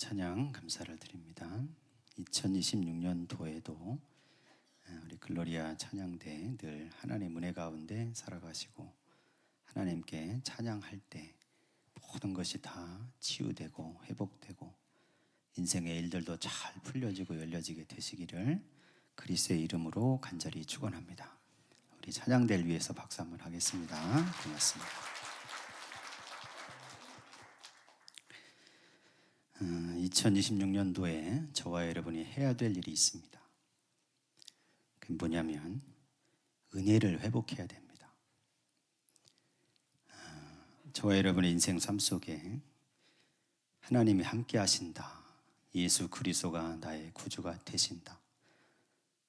찬양 감사를 드립니다. 2026년도에도 우리 글로리아 찬양대 늘 하나님 은혜 가운데 살아가시고 하나님께 찬양할 때 모든 것이 다 치유되고 회복되고 인생의 일들도 잘 풀려지고 열려지게 되시기를 그리스도의 이름으로 간절히 축원합니다. 우리 찬양대를 위해서 박수 한번 하겠습니다. 고맙습니다. 2026년도에 저와 여러분이 해야 될 일이 있습니다. 그게 뭐냐면 은혜를 회복해야 됩니다. 저와 여러분의 인생 삶 속에 하나님이 함께 하신다. 예수 그리스도가 나의 구주가 되신다.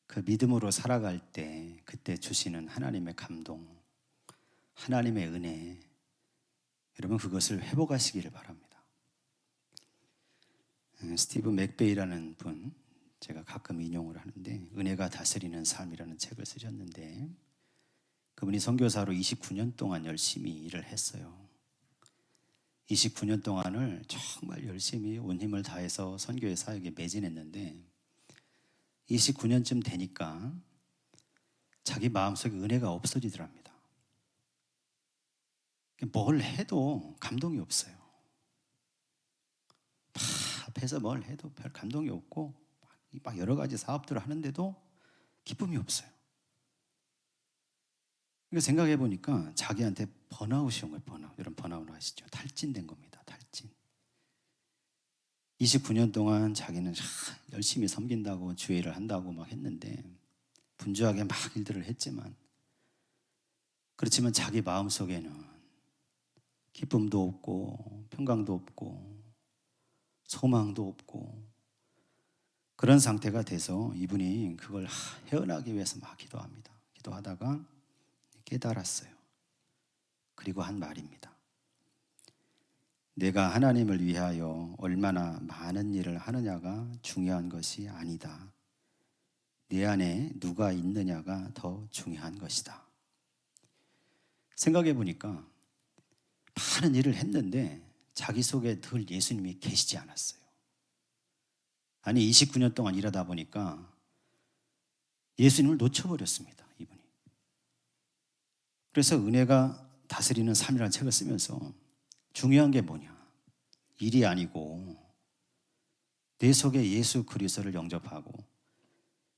그 믿음으로 살아갈 때 그때 주시는 하나님의 감동, 하나님의 은혜, 여러분 그것을 회복하시기를 바랍니다. 스티브 맥베이라는 분, 제가 가끔 인용을 하는데 은혜가 다스리는 삶이라는 책을 쓰셨는데 그분이 선교사로 29년 동안 열심히 일을 했어요. 29년 동안을 정말 열심히 온 힘을 다해서 선교의 사역에 매진했는데 29년쯤 되니까 자기 마음속에 은혜가 없어지더랍니다. 뭘 해도 감동이 없어요. 앞에서 뭘 해도 별 감동이 없고 막 여러 가지 사업들을 하는데도 기쁨이 없어요. 그러니까 생각해 보니까 자기한테 번아웃이 온 거예요. 번아웃. 여러분 번아웃 아시죠? 탈진된 겁니다. 탈진. 29년 동안 자기는 열심히 섬긴다고 주의 일을 한다고 막 했는데 분주하게 막 일들을 했지만 그렇지만 자기 마음속에는 기쁨도 없고 평강도 없고 소망도 없고 그런 상태가 돼서 이분이 그걸 헤어나기 위해서 막 기도합니다. 기도하다가 깨달았어요. 그리고 한 말입니다. 내가 하나님을 위하여 얼마나 많은 일을 하느냐가 중요한 것이 아니다. 내 안에 누가 있느냐가 더 중요한 것이다. 생각해 보니까 많은 일을 했는데 자기 속에 늘 예수님이 계시지 않았어요. 아니 29년 동안 일하다 보니까 예수님을 놓쳐버렸습니다. 이분이. 그래서 은혜가 다스리는 삶이라는 책을 쓰면서 중요한 게 뭐냐, 일이 아니고 내 속에 예수 그리스도를 영접하고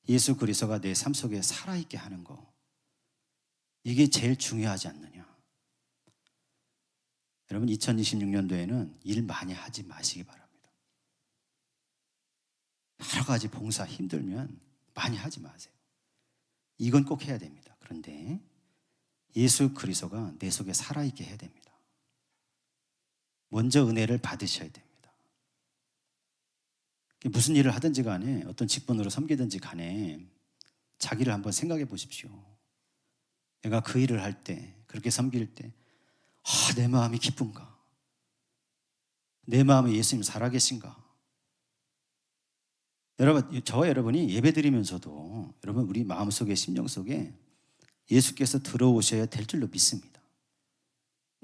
예수 그리스도가 내 삶 속에 살아있게 하는 거, 이게 제일 중요하지 않느냐. 여러분 2026년도에는 일 많이 하지 마시기 바랍니다. 여러 가지 봉사 힘들면 많이 하지 마세요. 이건 꼭 해야 됩니다. 그런데 예수 그리스도가 내 속에 살아있게 해야 됩니다. 먼저 은혜를 받으셔야 됩니다. 무슨 일을 하든지 간에 어떤 직분으로 섬기든지 간에 자기를 한번 생각해 보십시오. 내가 그 일을 할 때, 그렇게 섬길 때 내 마음이 기쁜가? 내 마음에 예수님 살아계신가? 여러분, 저와 여러분이 예배드리면서도 여러분 우리 마음속에 심령 속에 예수께서 들어오셔야 될 줄로 믿습니다.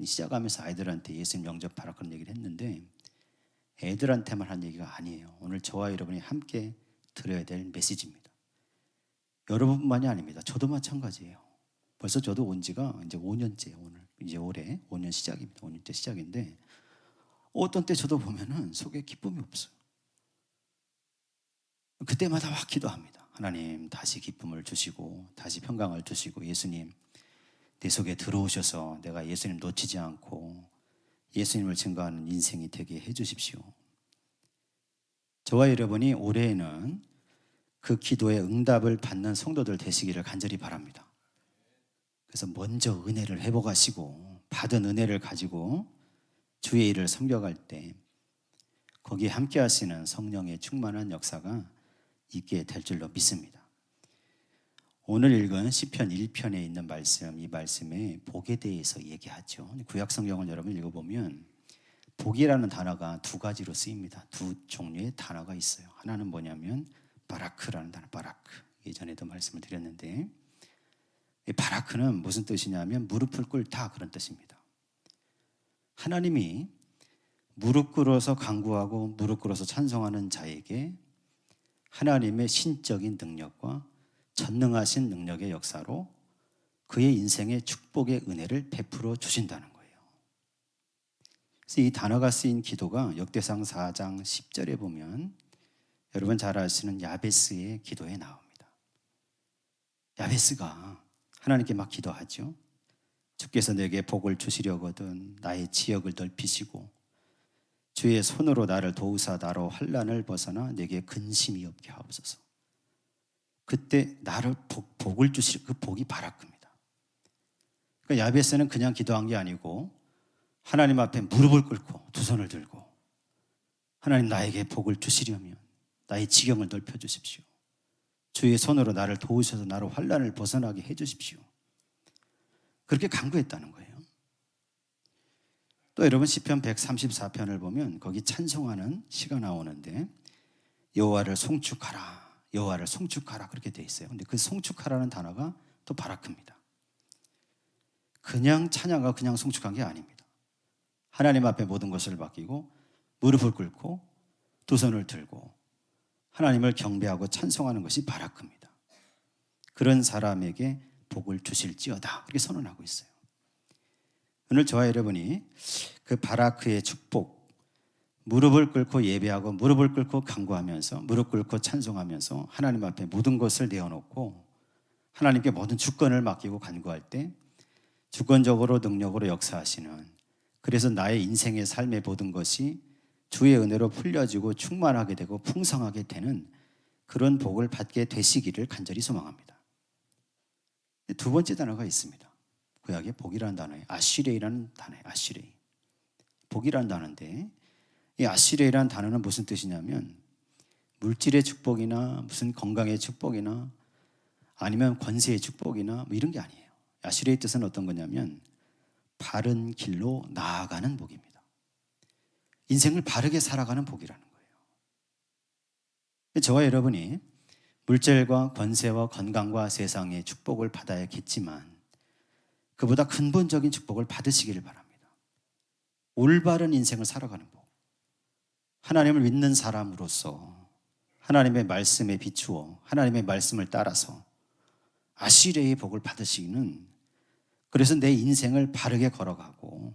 시작하면서 아이들한테 예수님 영접하라 그런 얘기를 했는데 애들한테만 한 얘기가 아니에요. 오늘 저와 여러분이 함께 들어야 될 메시지입니다. 여러분뿐만이 아닙니다. 저도 마찬가지예요. 벌써 저도 온 지가 이제 5년째, 오늘 이제 올해 5년 시작입니다. 5년째 시작인데 어떤 때 저도 보면은 속에 기쁨이 없어요. 그때마다 막 기도합니다. 하나님 다시 기쁨을 주시고 다시 평강을 주시고 예수님 내 속에 들어오셔서 내가 예수님 놓치지 않고 예수님을 증거하는 인생이 되게 해주십시오. 저와 여러분이 올해에는 그 기도의 응답을 받는 성도들 되시기를 간절히 바랍니다. 그래서 먼저 은혜를 회복하시고 받은 은혜를 가지고 주의 일을 섬겨갈 때 거기에 함께 하시는 성령의 충만한 역사가 있게 될 줄로 믿습니다. 오늘 읽은 시편 1편에 있는 말씀, 이 말씀에 복에 대해서 얘기하죠. 구약 성경을 여러분 읽어보면 복이라는 단어가 두 가지로 쓰입니다. 두 종류의 단어가 있어요. 하나는 뭐냐면 바라크라는 단어, 바라크. 예전에도 말씀을 드렸는데 이 바라크는 무슨 뜻이냐면 무릎을 꿇다 그런 뜻입니다. 하나님이 무릎 꿇어서 간구하고 무릎 꿇어서 찬송하는 자에게 하나님의 신적인 능력과 전능하신 능력의 역사로 그의 인생의 축복의 은혜를 베풀어 주신다는 거예요. 그래서 이 단어가 쓰인 기도가 역대상 4장 10절에 보면 여러분 잘 아시는 야베스의 기도에 나옵니다. 야베스가 하나님께 막 기도하죠. 주께서 내게 복을 주시려거든 나의 지역을 넓히시고 주의 손으로 나를 도우사 나로 환난을 벗어나 내게 근심이 없게 하옵소서. 그때 나를 복을 주실 그 복이 바라크입니다. 그러니까 야베스는 그냥 기도한 게 아니고 하나님 앞에 무릎을 꿇고 두 손을 들고 하나님 나에게 복을 주시려면 나의 지경을 넓혀 주십시오. 주의 손으로 나를 도우셔서 나로 환난을 벗어나게 해 주십시오. 그렇게 간구했다는 거예요. 또 여러분 시편 134편을 보면 거기 찬송하는 시가 나오는데 여호와를 송축하라, 여호와를 송축하라 그렇게 돼 있어요. 근데 그 송축하라는 단어가 또 바라크입니다. 그냥 찬양하고 그냥 송축한 게 아닙니다. 하나님 앞에 모든 것을 맡기고 무릎을 꿇고 두 손을 들고 하나님을 경배하고 찬송하는 것이 바라크입니다. 그런 사람에게 복을 주실지어다 이렇게 선언하고 있어요. 오늘 저와 여러분이 그 바라크의 축복, 무릎을 꿇고 예배하고 무릎을 꿇고 간구하면서 무릎 꿇고 찬송하면서 하나님 앞에 모든 것을 내어놓고 하나님께 모든 주권을 맡기고 간구할 때 주권적으로 능력으로 역사하시는, 그래서 나의 인생의 삶의 모든 것이 주의 은혜로 풀려지고 충만하게 되고 풍성하게 되는 그런 복을 받게 되시기를 간절히 소망합니다. 두 번째 단어가 있습니다. 구약에 복이라는 단어에 아시레이라는 단어에 아시레이. 복이라는 단어인데 이 아시레이라는 단어는 무슨 뜻이냐면 물질의 축복이나 무슨 건강의 축복이나 아니면 권세의 축복이나 뭐 이런 게 아니에요. 아시레의 뜻은 어떤 거냐면 바른 길로 나아가는 복입니다. 인생을 바르게 살아가는 복이라는 거예요. 저와 여러분이 물질과 권세와 건강과 세상의 축복을 받아야겠지만 그보다 근본적인 축복을 받으시기를 바랍니다. 올바른 인생을 살아가는 복. 하나님을 믿는 사람으로서 하나님의 말씀에 비추어 하나님의 말씀을 따라서 아시레의 복을 받으시기는, 그래서 내 인생을 바르게 걸어가고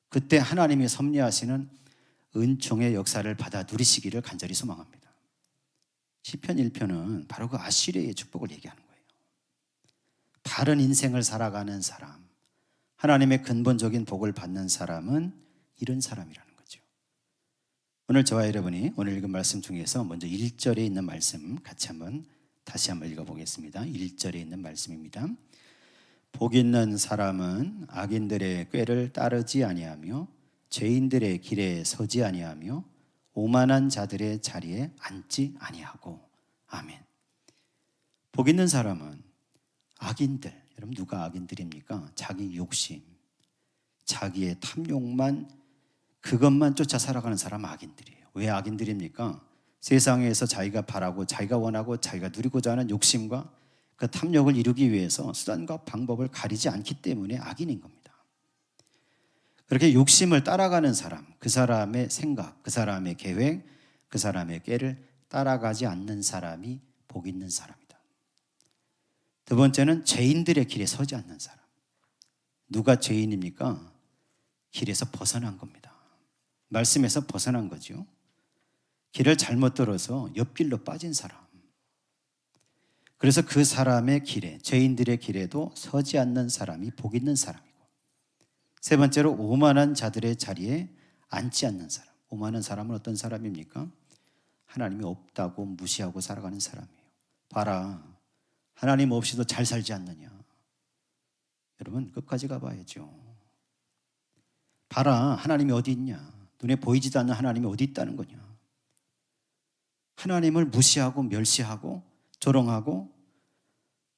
그때 하나님이 섭리하시는 은총의 역사를 받아 누리시기를 간절히 소망합니다. 시편 1편은 바로 그 아시레의 축복을 얘기하는 거예요. 바른 인생을 살아가는 사람, 하나님의 근본적인 복을 받는 사람은 이런 사람이라는 거죠. 오늘 저와 여러분이 오늘 읽은 말씀 중에서 먼저 1절에 있는 말씀 같이 다시 한번 읽어보겠습니다. 1절에 있는 말씀입니다. 복 있는 사람은 악인들의 꾀를 따르지 아니하며 죄인들의 길에 서지 아니하며 오만한 자들의 자리에 앉지 아니하고. 아멘. 복 있는 사람은 악인들, 여러분 누가 악인들입니까? 자기 욕심, 자기의 탐욕만, 그것만 쫓아 살아가는 사람 악인들이에요. 왜 악인들입니까? 세상에서 자기가 바라고 자기가 원하고 자기가 누리고자 하는 욕심과 그 탐욕을 이루기 위해서 수단과 방법을 가리지 않기 때문에 악인인 겁니다. 그렇게 욕심을 따라가는 사람, 그 사람의 생각, 그 사람의 계획, 그 사람의 꾀를 따라가지 않는 사람이 복 있는 사람이다. 두 번째는 죄인들의 길에 서지 않는 사람. 누가 죄인입니까? 길에서 벗어난 겁니다. 말씀에서 벗어난 거죠. 길을 잘못 들어서 옆길로 빠진 사람. 그래서 그 사람의 길에, 죄인들의 길에도 서지 않는 사람이 복 있는 사람이고, 세 번째로 오만한 자들의 자리에 앉지 않는 사람. 오만한 사람은 어떤 사람입니까? 하나님이 없다고 무시하고 살아가는 사람이에요. 봐라, 하나님 없이도 잘 살지 않느냐. 여러분 끝까지 가봐야죠. 봐라, 하나님이 어디 있냐. 눈에 보이지도 않는 하나님이 어디 있다는 거냐. 하나님을 무시하고 멸시하고 조롱하고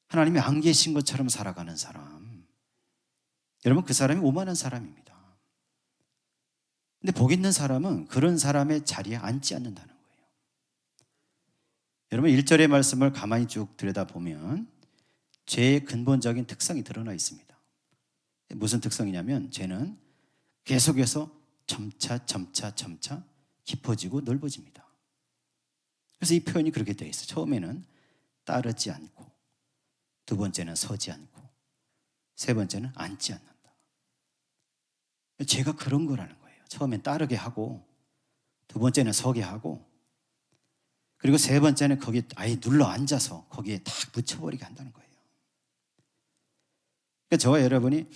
하나님이 안 계신 것처럼 살아가는 사람, 여러분 그 사람이 오만한 사람입니다. 근데 복 있는 사람은 그런 사람의 자리에 앉지 않는다는 거예요. 여러분 1절의 말씀을 가만히 쭉 들여다보면 죄의 근본적인 특성이 드러나 있습니다. 무슨 특성이냐면 죄는 계속해서 점차 깊어지고 넓어집니다. 그래서 이 표현이 그렇게 되어 있어요. 처음에는 따르지 않고, 두 번째는 서지 않고, 세 번째는 앉지 않는다. 제가 그런 거라는 거예요. 처음엔 따르게 하고, 두 번째는 서게 하고, 그리고 세 번째는 거기에 아예 눌러 앉아서 거기에 탁 붙여버리게 한다는 거예요. 그러니까 저와 여러분이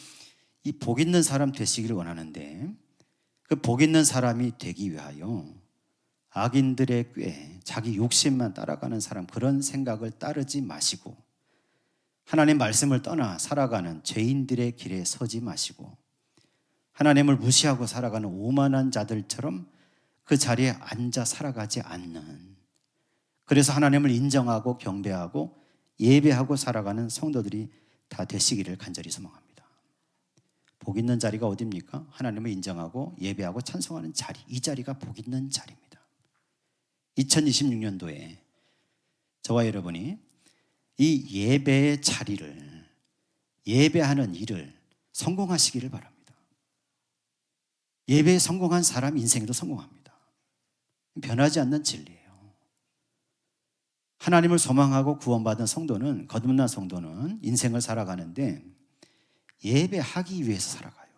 이 복 있는 사람 되시기를 원하는데, 그 복 있는 사람이 되기 위하여 악인들의 꾀, 자기 욕심만 따라가는 사람, 그런 생각을 따르지 마시고, 하나님 말씀을 떠나 살아가는 죄인들의 길에 서지 마시고, 하나님을 무시하고 살아가는 오만한 자들처럼 그 자리에 앉아 살아가지 않는, 그래서 하나님을 인정하고 경배하고 예배하고 살아가는 성도들이 다 되시기를 간절히 소망합니다. 복 있는 자리가 어디입니까? 하나님을 인정하고 예배하고 찬송하는 자리, 이 자리가 복 있는 자리입니다. 2026년도에 저와 여러분이 이 예배의 자리를, 예배하는 일을 성공하시기를 바랍니다. 예배에 성공한 사람 인생에도 성공합니다. 변하지 않는 진리예요. 하나님을 소망하고 구원받은 성도는, 거듭난 성도는 인생을 살아가는데 예배하기 위해서 살아가요.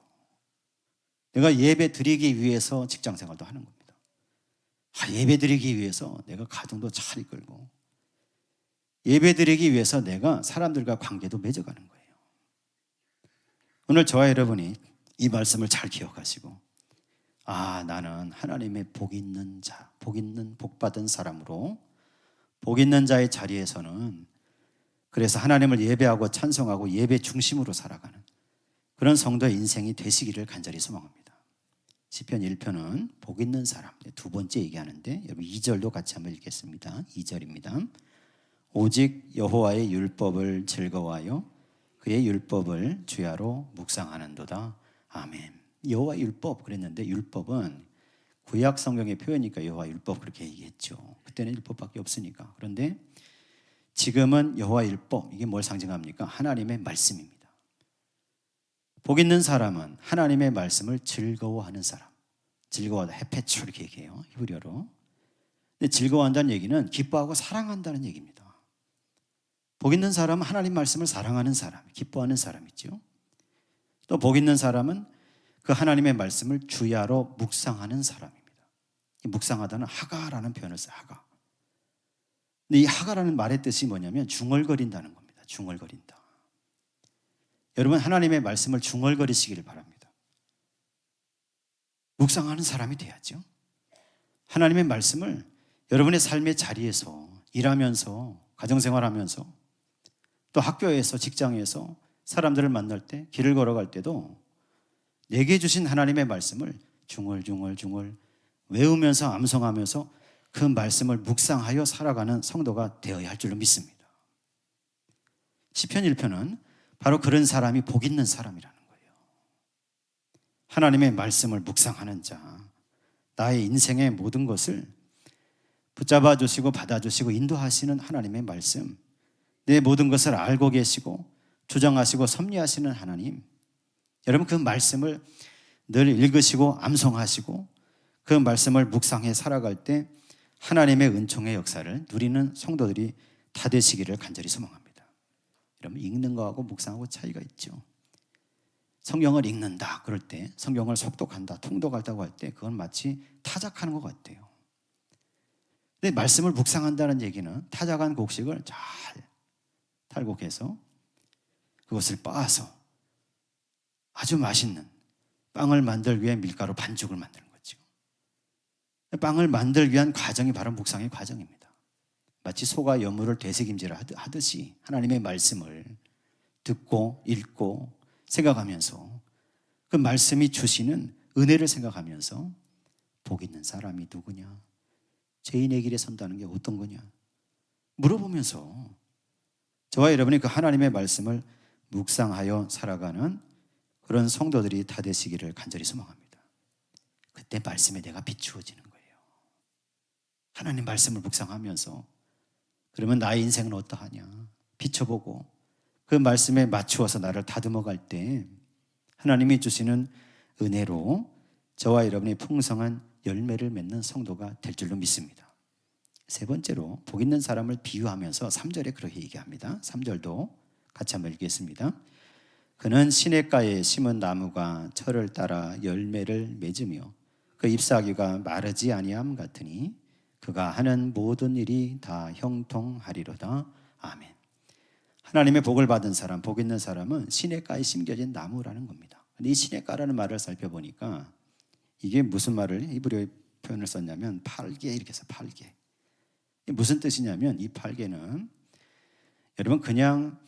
내가 예배 드리기 위해서 직장 생활도 하는 겁니다. 예배 드리기 위해서 내가 가정도 잘 이끌고, 예배 드리기 위해서 내가 사람들과 관계도 맺어가는 거예요. 오늘 저와 여러분이 이 말씀을 잘 기억하시고, 나는 하나님의 복 있는 자, 복 있는 복 받은 사람으로, 복 있는 자의 자리에서는 그래서 하나님을 예배하고 찬송하고 예배 중심으로 살아가는 그런 성도의 인생이 되시기를 간절히 소망합니다. 시편 1편은 복 있는 사람, 두 번째 얘기하는데, 여러분 2절도 같이 한번 읽겠습니다. 2절입니다. 오직 여호와의 율법을 즐거워하여 그의 율법을 주야로 묵상하는도다. 아멘. 여호와 율법 그랬는데, 율법은 구약 성경의 표현이니까 여호와 율법 그렇게 얘기했죠. 그때는 율법밖에 없으니까. 그런데 지금은 여호와 율법, 이게 뭘 상징합니까? 하나님의 말씀입니다. 복 있는 사람은 하나님의 말씀을 즐거워하는 사람. 즐거워하다, 헤페추 이렇게 얘기해요, 히브리어로. 근데 즐거워한다는 얘기는 기뻐하고 사랑한다는 얘기입니다. 복 있는 사람은 하나님 말씀을 사랑하는 사람, 기뻐하는 사람이죠. 또 복 있는 사람은 그 하나님의 말씀을 주야로 묵상하는 사람입니다. 이 묵상하다는 하가라는 표현을 써요. 하가. 근데 이 하가라는 말의 뜻이 뭐냐면 중얼거린다는 겁니다. 중얼거린다. 여러분, 하나님의 말씀을 중얼거리시기를 바랍니다. 묵상하는 사람이 돼야죠. 하나님의 말씀을 여러분의 삶의 자리에서, 일하면서, 가정생활하면서, 또 학교에서, 직장에서 사람들을 만날 때, 길을 걸어갈 때도 내게 주신 하나님의 말씀을 중얼중얼 외우면서 암송하면서 그 말씀을 묵상하여 살아가는 성도가 되어야 할 줄로 믿습니다. 시편 1편은 바로 그런 사람이 복 있는 사람이라는 거예요. 하나님의 말씀을 묵상하는 자, 나의 인생의 모든 것을 붙잡아 주시고 받아주시고 인도하시는 하나님의 말씀, 내 모든 것을 알고 계시고 주장하시고 섭리하시는 하나님, 여러분 그 말씀을 늘 읽으시고 암송하시고 그 말씀을 묵상해 살아갈 때 하나님의 은총의 역사를 누리는 성도들이 다 되시기를 간절히 소망합니다. 여러분, 읽는 거하고 묵상하고 차이가 있죠. 성경을 읽는다 그럴 때, 성경을 속독한다, 통독한다고 할 때 그건 마치 타작하는 것 같아요. 근데 말씀을 묵상한다는 얘기는 타작한 곡식을 잘 탈곡해서 그것을 빻아서 아주 맛있는 빵을 만들기 위해 밀가루 반죽을 만드는 거죠. 빵을 만들기 위한 과정이 바로 묵상의 과정입니다. 마치 소가 여물을 되새김질 하듯이 하나님의 말씀을 듣고 읽고 생각하면서 그 말씀이 주시는 은혜를 생각하면서 복 있는 사람이 누구냐, 죄인의 길에 선다는 게 어떤 거냐 물어보면서 저와 여러분이 그 하나님의 말씀을 묵상하여 살아가는 그런 성도들이 다 되시기를 간절히 소망합니다. 그때 말씀에 내가 비추어지는 거예요. 하나님 말씀을 묵상하면서 그러면 나의 인생은 어떠하냐 비춰보고 그 말씀에 맞추어서 나를 다듬어 갈 때 하나님이 주시는 은혜로 저와 여러분이 풍성한 열매를 맺는 성도가 될 줄로 믿습니다. 세 번째로 복 있는 사람을 비유하면서 3절에 그렇게 얘기합니다. 3절도 같이 한번 읽겠습니다. 그는 시냇가에 심은 나무가 철을 따라 열매를 맺으며 그 잎사귀가 마르지 아니함 같으니 그가 하는 모든 일이 다 형통하리로다. 아멘. 하나님의 복을 받은 사람, 복 있는 사람은 시냇가에 심겨진 나무라는 겁니다. 근데 이 시냇가라는 말을 살펴보니까 이게 무슨 말을 히브리어 표현을 썼냐면 팔개 이렇게 해서 팔개. 무슨 뜻이냐면 이 팔개는 여러분 그냥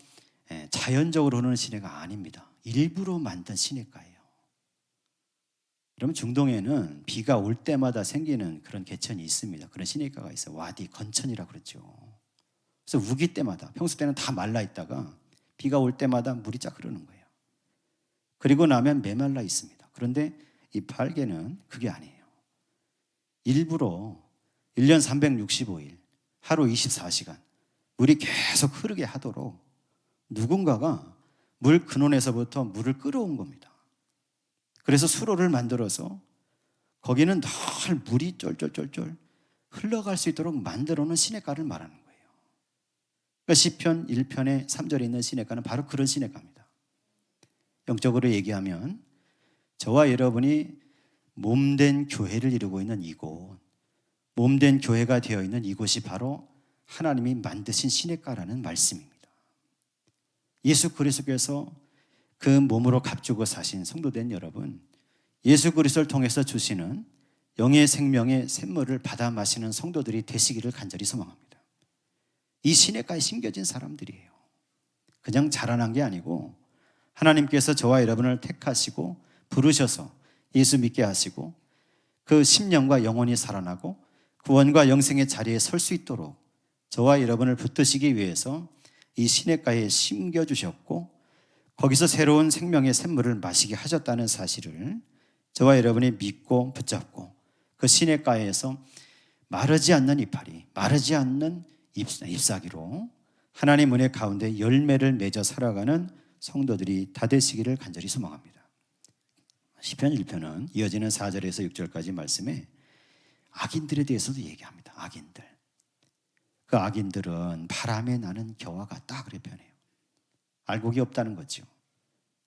자연적으로 흐르는 시내가 아닙니다. 일부러 만든 시냇가예요. 여러분 중동에는 비가 올 때마다 생기는 그런 개천이 있습니다. 그런 시냇가가 있어요. 와디, 건천이라고 그러죠. 그래서 우기 때마다, 평소 때는 다 말라 있다가 비가 올 때마다 물이 쫙 흐르는 거예요. 그리고 나면 메말라 있습니다. 그런데 이 팔개는 그게 아니에요. 일부러 1년 365일, 하루 24시간 물이 계속 흐르게 하도록 누군가가 물 근원에서부터 물을 끌어온 겁니다. 그래서 수로를 만들어서 거기는 늘 물이 쫄쫄쫄쫄 흘러갈 수 있도록 만들어 놓은 시냇가를 말하는 거예요. 그러니까 시편 1편의 3절에 있는 시냇가는 바로 그런 시냇가입니다. 영적으로 얘기하면 저와 여러분이 몸된 교회를 이루고 있는 이곳, 몸된 교회가 되어 있는 이곳이 바로 하나님이 만드신 시냇가라는 말씀입니다. 예수 그리스도께서 그 몸으로 값주고 사신 성도된 여러분, 예수 그리스도를 통해서 주시는 영의 생명의 샘물을 받아 마시는 성도들이 되시기를 간절히 소망합니다. 이 시냇가에 심겨진 사람들이에요. 그냥 자라난 게 아니고 하나님께서 저와 여러분을 택하시고 부르셔서 예수 믿게 하시고 그 심령과 영혼이 살아나고 구원과 영생의 자리에 설 수 있도록 저와 여러분을 붙드시기 위해서 이 시냇가에 심겨주셨고 거기서 새로운 생명의 샘물을 마시게 하셨다는 사실을 저와 여러분이 믿고 붙잡고 그 시냇가에서 마르지 않는 이파리, 마르지 않는 잎사귀로 하나님 은혜 가운데 열매를 맺어 살아가는 성도들이 다 되시기를 간절히 소망합니다. 시편 1편은 이어지는 4절에서 6절까지 말씀에 악인들에 대해서도 얘기합니다. 악인들. 그 악인들은 바람에 나는 겨와 같다 그래 표현해요. 알곡이 없다는 거죠.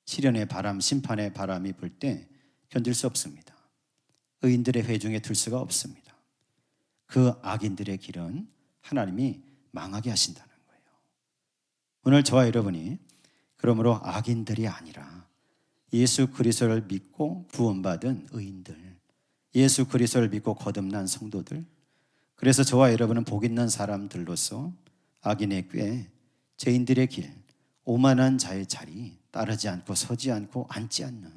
시련의 바람, 심판의 바람이 불 때 견딜 수 없습니다. 의인들의 회중에 들 수가 없습니다. 그 악인들의 길은 하나님이 망하게 하신다는 거예요. 오늘 저와 여러분이 그러므로 악인들이 아니라 예수 그리스도를 믿고 구원받은 의인들, 예수 그리스도를 믿고 거듭난 성도들, 그래서 저와 여러분은 복 있는 사람들로서 악인의 꾀, 죄인들의 길, 오만한 자의 자리 따르지 않고 서지 않고 앉지 않는,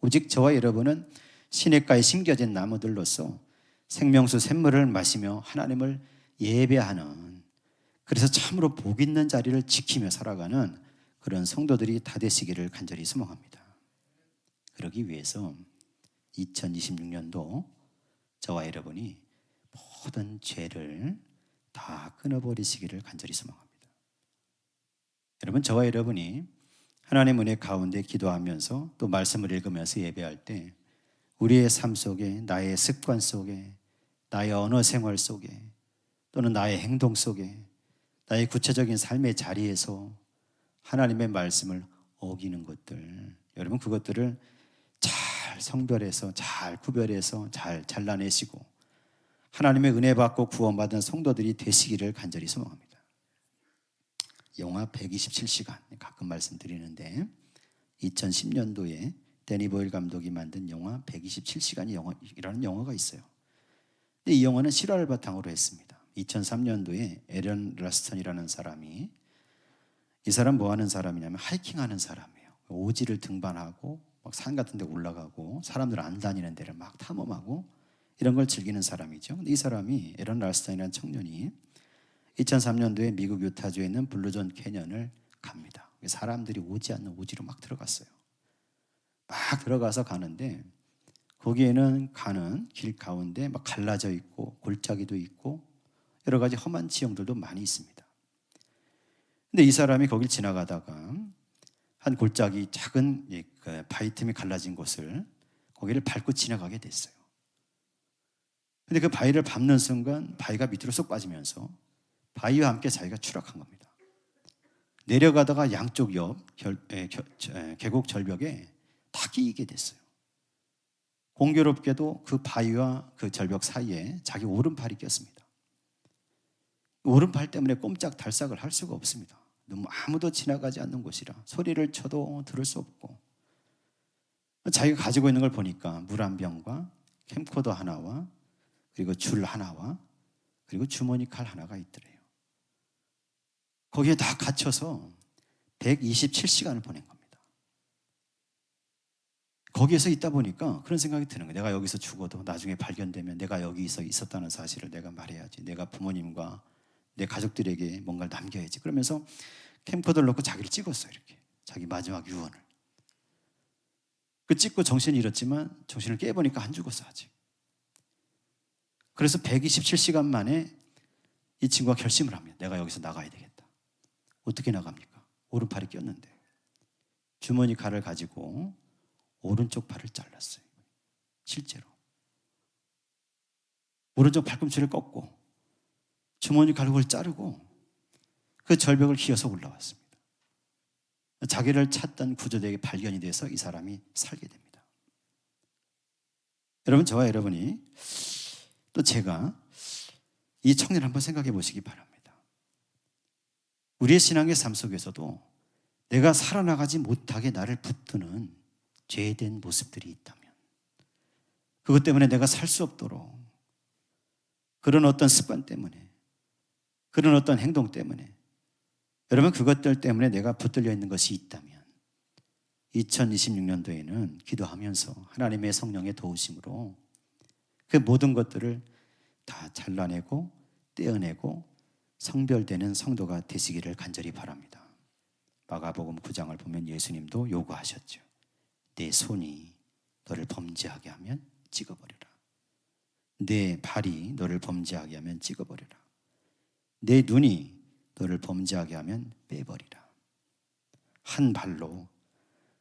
오직 저와 여러분은 시냇가에 심겨진 나무들로서 생명수 샘물을 마시며 하나님을 예배하는, 그래서 참으로 복 있는 자리를 지키며 살아가는 그런 성도들이 다 되시기를 간절히 소망합니다. 그러기 위해서 2026년도 저와 여러분이 모든 죄를 다 끊어버리시기를 간절히 소망합니다. 여러분, 저와 여러분이 하나님 은혜 가운데 기도하면서 또 말씀을 읽으면서 예배할 때 우리의 삶 속에, 나의 습관 속에, 나의 언어 생활 속에, 또는 나의 행동 속에, 나의 구체적인 삶의 자리에서 하나님의 말씀을 어기는 것들, 여러분 그것들을 잘 성별해서, 잘 구별해서 잘 잘라내시고 하나님의 은혜 받고 구원받은 성도들이 되시기를 간절히 소망합니다. 영화 127시간 가끔 말씀드리는데 2010년도에 데니 보일 감독이 만든 영화 127시간이라는 영화가 있어요. 근데 이 영화는 실화를 바탕으로 했습니다. 2003년도에 에런 라스턴이라는 사람이, 이 사람 뭐 하는 사람이냐면 하이킹하는 사람이에요. 오지를 등반하고 막 산 같은 데 올라가고 사람들 안 다니는 데를 막 탐험하고 이런 걸 즐기는 사람이죠. 근데 이 사람이, 에런 라스턴이라는 청년이 2003년도에 미국 유타주에 있는 블루존 캐년을 갑니다. 사람들이 오지 않는 오지로 막 들어갔어요. 막 들어가서 가는데 거기에는 가는 길 가운데 막 갈라져 있고 골짜기도 있고 여러 가지 험한 지형들도 많이 있습니다. 근데 이 사람이 거길 지나가다가 한 골짜기 작은 바위 틈이 갈라진 곳을 거기를 밟고 지나가게 됐어요. 근데 그 바위를 밟는 순간 바위가 밑으로 쏙 빠지면서 바위와 함께 자기가 추락한 겁니다. 내려가다가 양쪽 계곡 절벽에 다 끼이게 됐어요. 공교롭게도 그 바위와 그 절벽 사이에 자기 오른팔이 꼈습니다. 오른팔 때문에 꼼짝달싹을 할 수가 없습니다. 너무 아무도 지나가지 않는 곳이라 소리를 쳐도 들을 수 없고, 자기가 가지고 있는 걸 보니까 물 한 병과 캠코더 하나와 그리고 줄 하나와 그리고 주머니 칼 하나가 있더래요. 거기에 다 갇혀서 127시간을 보낸 겁니다. 거기에서 있다 보니까 그런 생각이 드는 거예요. 내가 여기서 죽어도 나중에 발견되면 내가 여기서 있었다는 사실을 내가 말해야지. 내가 부모님과 내 가족들에게 뭔가를 남겨야지. 그러면서 캠코더를 넣고 자기를 찍었어요. 이렇게 자기 마지막 유언을. 그 찍고 정신을 잃었지만 정신을 깨보니까 안 죽었어 아직. 그래서 127시간 만에 이 친구가 결심을 합니다. 내가 여기서 나가야 되겠다. 어떻게 나갑니까? 오른팔이 꼈는데 주머니 칼을 가지고 오른쪽 팔을 잘랐어요. 실제로 오른쪽 팔꿈치를 꺾고 주머니 칼로 그걸 자르고 그 절벽을 기어서 올라왔습니다. 자기를 찾던 구조대에게 발견이 돼서 이 사람이 살게 됩니다. 여러분, 저와 여러분이 또 제가 이 청년을 한번 생각해 보시기 바랍니다. 우리의 신앙의 삶 속에서도 내가 살아나가지 못하게 나를 붙드는 죄된 모습들이 있다면, 그것 때문에 내가 살 수 없도록, 그런 어떤 습관 때문에, 그런 어떤 행동 때문에, 여러분 그것들 때문에 내가 붙들려 있는 것이 있다면 2026년도에는 기도하면서 하나님의 성령의 도우심으로 그 모든 것들을 다 잘라내고 떼어내고 성별되는 성도가 되시기를 간절히 바랍니다. 마가복음 9장을 보면 예수님도 요구하셨죠. 내 손이 너를 범죄하게 하면 찍어버려라. 내 발이 너를 범죄하게 하면 찍어버려라. 내 눈이 너를 범죄하게 하면 빼버리라. 한 발로,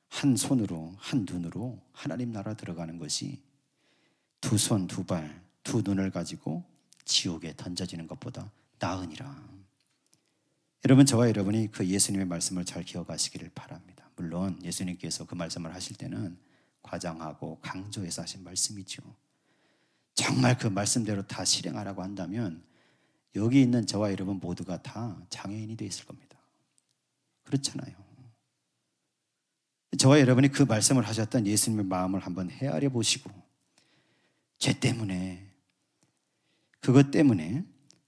한 손으로, 한 눈으로 하나님 나라 들어가는 것이 두 손, 두 발, 두 눈을 가지고 지옥에 던져지는 것보다 나으니라. 여러분, 저와 여러분이 그 예수님의 말씀을 잘 기억하시기를 바랍니다. 물론 예수님께서 그 말씀을 하실 때는 과장하고 강조해서 하신 말씀이죠. 정말 그 말씀대로 다 실행하라고 한다면 여기 있는 저와 여러분 모두가 다 장애인이 되어 있을 겁니다. 그렇잖아요. 저와 여러분이 그 말씀을 하셨던 예수님의 마음을 한번 헤아려 보시고, 죄 때문에, 그것 때문에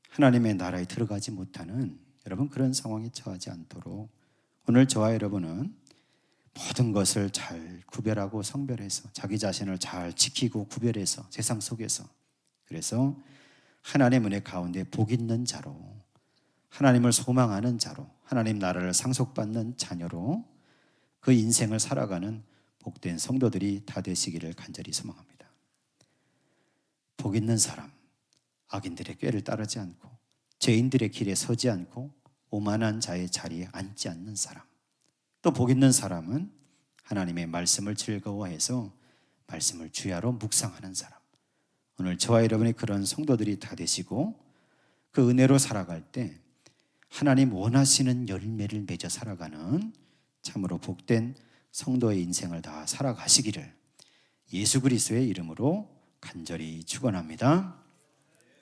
하나님의 나라에 들어가지 못하는 여러분 그런 상황에 처하지 않도록 오늘 저와 여러분은 모든 것을 잘 구별하고 성별해서 자기 자신을 잘 지키고 구별해서 세상 속에서, 그래서 하나님의 은혜 가운데 복 있는 자로, 하나님을 소망하는 자로, 하나님 나라를 상속받는 자녀로 그 인생을 살아가는 복된 성도들이 다 되시기를 간절히 소망합니다. 복 있는 사람, 악인들의 꾀를 따르지 않고 죄인들의 길에 서지 않고 오만한 자의 자리에 앉지 않는 사람, 또 복 있는 사람은 하나님의 말씀을 즐거워해서 말씀을 주야로 묵상하는 사람. 오늘 저와 여러분이 그런 성도들이 다 되시고 그 은혜로 살아갈 때 하나님 원하시는 열매를 맺어 살아가는 참으로 복된 성도의 인생을 다 살아가시기를 예수 그리스도의 이름으로 간절히 축원합니다.